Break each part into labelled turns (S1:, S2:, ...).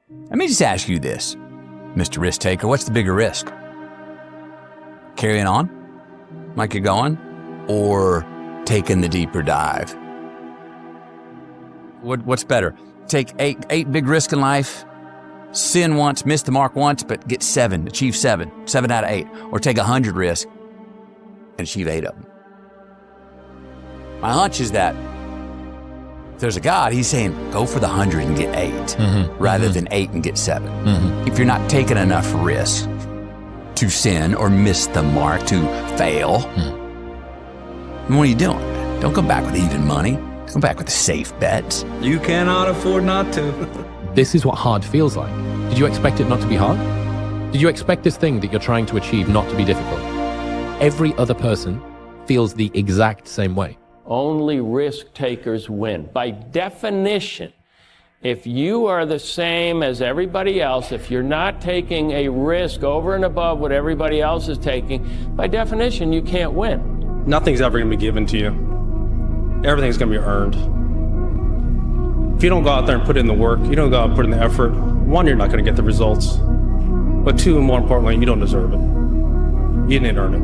S1: Let me just ask you this, Mr. Risk Taker, what's the bigger risk? Carrying on like you're going, or taking the deeper dive? What's better? Take eight big risks in life, sin once, miss the mark once, but get 7, achieve 7 out of 8, or take 100 risks and achieve 8 of them. My hunch is that if there's a God, he's saying, go for the 100 and get 8, rather than 8 and get 7. If you're not taking enough risk to sin or miss the mark, to fail, then what are you doing? Don't come back with even money. Come back with the safe bets.
S2: You cannot afford not to.
S3: This is what hard feels like. Did you expect it not to be hard? Did you expect this thing that you're trying to achieve not to be difficult? Every other person feels the exact same way.
S4: Only risk takers win. By definition, if you are the same as everybody else, if you're not taking a risk over and above what everybody else is taking, by definition, you can't win.
S5: Nothing's ever going to be given to you. Everything's going to be earned. If you don't go out there and put in the work, you don't go out and put in the effort, 1, you're not going to get the results. But 2, and more importantly, you don't deserve it. You didn't earn it.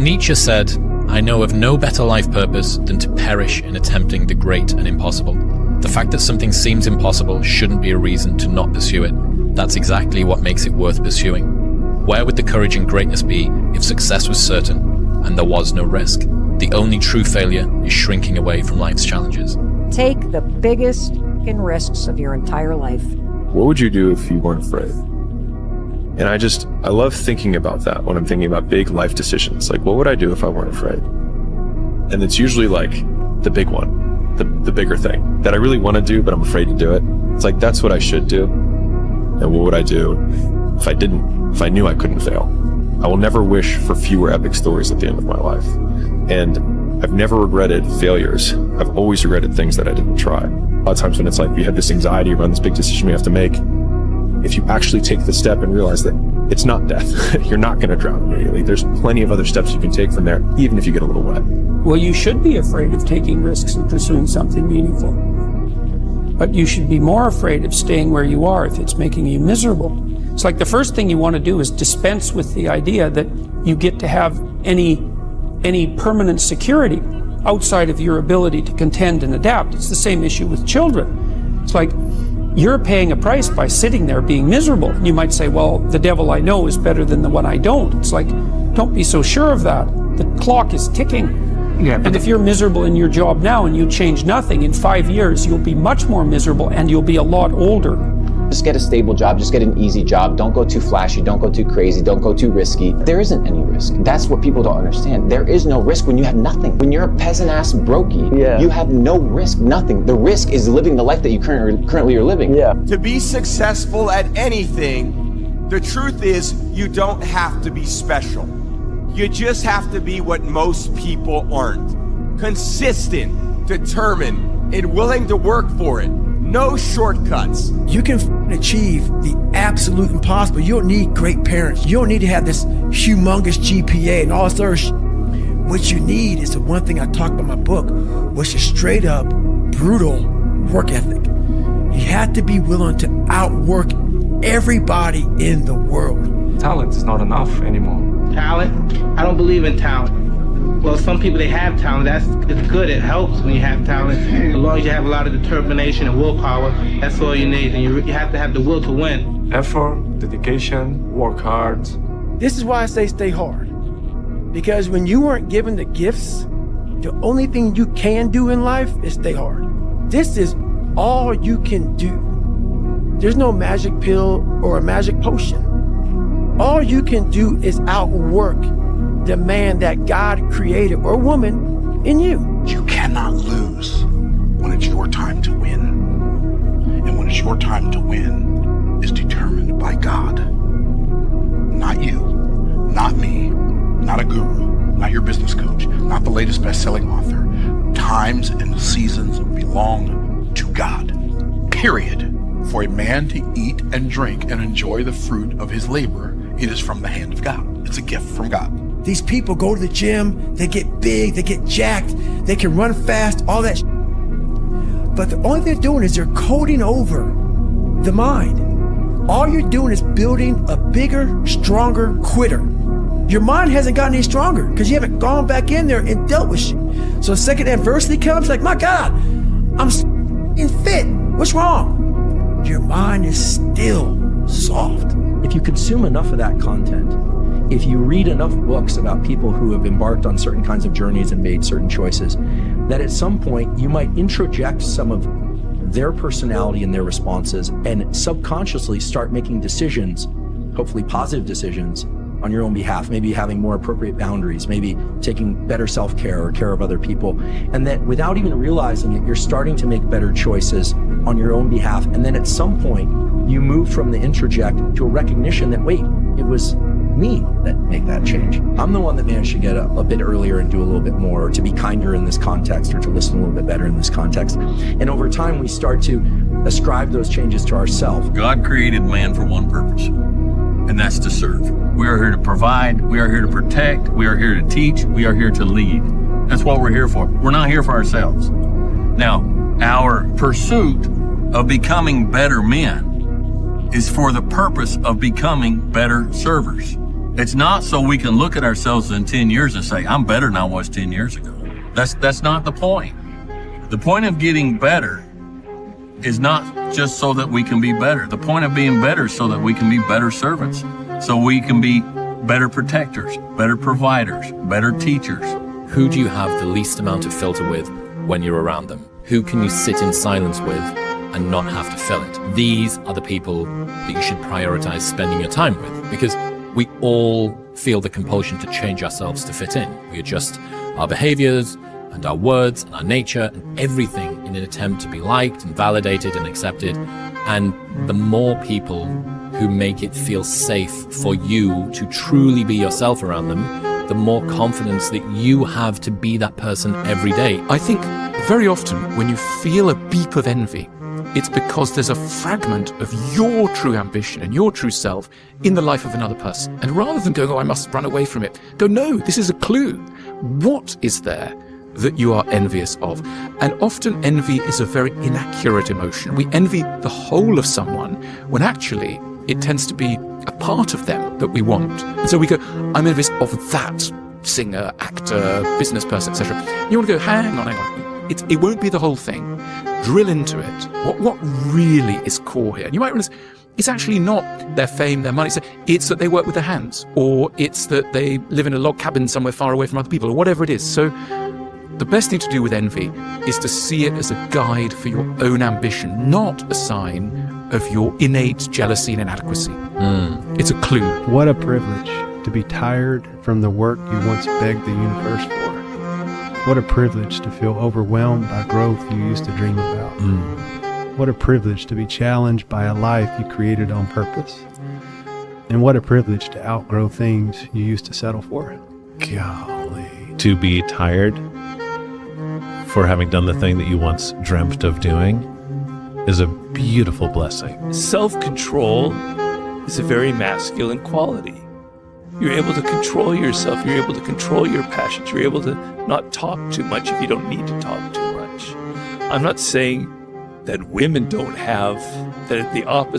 S6: Nietzsche said, I know of no better life purpose than to perish in attempting the great and impossible. The fact that something seems impossible shouldn't be a reason to not pursue it. That's exactly what makes it worth pursuing. Where would the courage and greatness be if success was certain and there was no risk? The only true failure is shrinking away from life's challenges.
S7: Take the biggest risks of your entire life.
S8: What would you do if you weren't afraid? And I love thinking about that when I'm thinking about big life decisions. Like, what would I do if I weren't afraid? And it's usually like the big one, the bigger thing that I really want to do, but I'm afraid to do it. It's like, that's what I should do. And what would I do if I didn't, if I knew I couldn't fail? I will never wish for fewer epic stories at the end of my life. And I've never regretted failures. I've always regretted things that I didn't try. A lot of times when it's like you have this anxiety around this big decision you have to make, if you actually take the step and realize that it's not death, you're not going to drown immediately. There's plenty of other steps you can take from there, even if you get a little wet.
S9: Well, you should be afraid of taking risks and pursuing something meaningful. But you should be more afraid of staying where you are if it's making you miserable. It's like the first thing you want to do is dispense with the idea that you get to have any permanent security outside of your ability to contend and adapt. It's the same issue with children. It's like you're paying a price by sitting there being miserable. You might say, well, the devil I know is better than the one I don't. It's like, don't be so sure of that. The clock is ticking. Yeah, and if you're miserable in your job now and you change nothing, in 5 years, you'll be much more miserable and you'll be a lot older.
S10: Just get a stable job, just get an easy job. Don't go too flashy, don't go too crazy, don't go too risky. There isn't any risk. That's what people don't understand. There is no risk when you have nothing. When you're a peasant-ass brokey, you have no risk, nothing. The risk is living the life that you currently are living. Yeah.
S11: To be successful at anything, the truth is you don't have to be special. You just have to be what most people aren't. Consistent, determined, and willing to work for it. No shortcuts.
S12: You can achieve the absolute impossible. You don't need great parents. You don't need to have this humongous GPA and all this other What you need is the one thing I talk about in my book, which is straight up brutal work ethic. You have to be willing to outwork everybody in the world.
S13: Talent is not enough anymore.
S14: Talent? I don't believe in talent. Well, some people, they have talent. It's good. It helps when you have talent. As long as you have a lot of determination and willpower, that's all you need. And you have to have the will to win.
S13: Effort, dedication, work hard.
S12: This is why I say stay hard. Because when you weren't given the gifts, the only thing you can do in life is stay hard. This is all you can do. There's no magic pill or a magic potion. All you can do is outwork the man that God created, or woman, in you.
S15: You cannot lose when it's your time to win. And when it's your time to win is determined by God. Not you, not me, not a guru, not your business coach, not the latest best-selling author. Times and seasons belong to God. Period. For a man to eat and drink and enjoy the fruit of his labor, it is from the hand of God. It's a gift from God.
S12: These people go to the gym, they get big, they get jacked, they can run fast, all that But the only thing they're doing is they're coding over the mind. all you're doing is building a bigger, stronger quitter. Your mind hasn't gotten any stronger because you haven't gone back in there and dealt with shit. So the second adversity comes, like, my God, I'm fit. What's wrong? Your mind is still soft.
S16: If you consume enough of that content, if you read enough books about people who have embarked on certain kinds of journeys and made certain choices, that at some point you might introject some of their personality and their responses and subconsciously start making decisions, hopefully positive decisions, on your own behalf, maybe having more appropriate boundaries, maybe taking better self-care or care of other people. And that without even realizing it, you're starting to make better choices on your own behalf. And then at some point, you move from the introject to a recognition that, wait, it was me that made that change. I'm the one that managed to get a bit earlier and do a little bit more, or to be kinder in this context, or to listen a little bit better in this context. And over time, we start to ascribe those changes to ourselves.
S17: God created man for one purpose, and that's to serve. We are here to provide, we are here to protect, we are here to teach, we are here to lead. That's what we're here for. We're not here for ourselves. Now, our pursuit of becoming better men is for the purpose of becoming better servers. It's not so we can look at ourselves in 10 years and say, I'm better than I was 10 years ago. That's not the point. The point of getting better is not just so that we can be better. The point of being better is so that we can be better servants, so we can be better protectors, better providers, better teachers.
S3: Who do you have the least amount of filter with when you're around them? Who can you sit in silence with and not have to fill it? These are the people that you should prioritize spending your time with, because we all feel the compulsion to change ourselves to fit in. We adjust our behaviors and our words and our nature and everything in an attempt to be liked and validated and accepted. And the more people who make it feel safe for you to truly be yourself around them, the more confidence that you have to be that person every day.
S18: I think very often when you feel a beep of envy, it's because there's a fragment of your true ambition and your true self in the life of another person. And rather than going, oh, I must run away from it, go, no, this is a clue. What is there that you are envious of? And often envy is a very inaccurate emotion. We envy the whole of someone when actually it tends to be a part of them that we want. And so we go, I'm envious of that singer, actor, business person, etc. You want to go, hang on. It won't be the whole thing. Drill into it. What really is core here? And you might realize it's actually not their fame, their money. It's that they work with their hands, or it's that they live in a log cabin somewhere far away from other people, or whatever it is. So the best thing to do with envy is to see it as a guide for your own ambition, not a sign of your innate jealousy and inadequacy. It's a clue.
S19: What a privilege to be tired from the work you once begged the universe for. What a privilege to feel overwhelmed by growth you used to dream about. What a privilege to be challenged by a life you created on purpose. And what a privilege to outgrow things you used to settle for.
S20: Golly. To be tired for having done the thing that you once dreamt of doing is a beautiful blessing.
S21: Self-control is a very masculine quality. You're able to control yourself. You're able to control your passions. You're able to not talk too much if you don't need to talk too much. I'm not saying that women don't have, that the opposite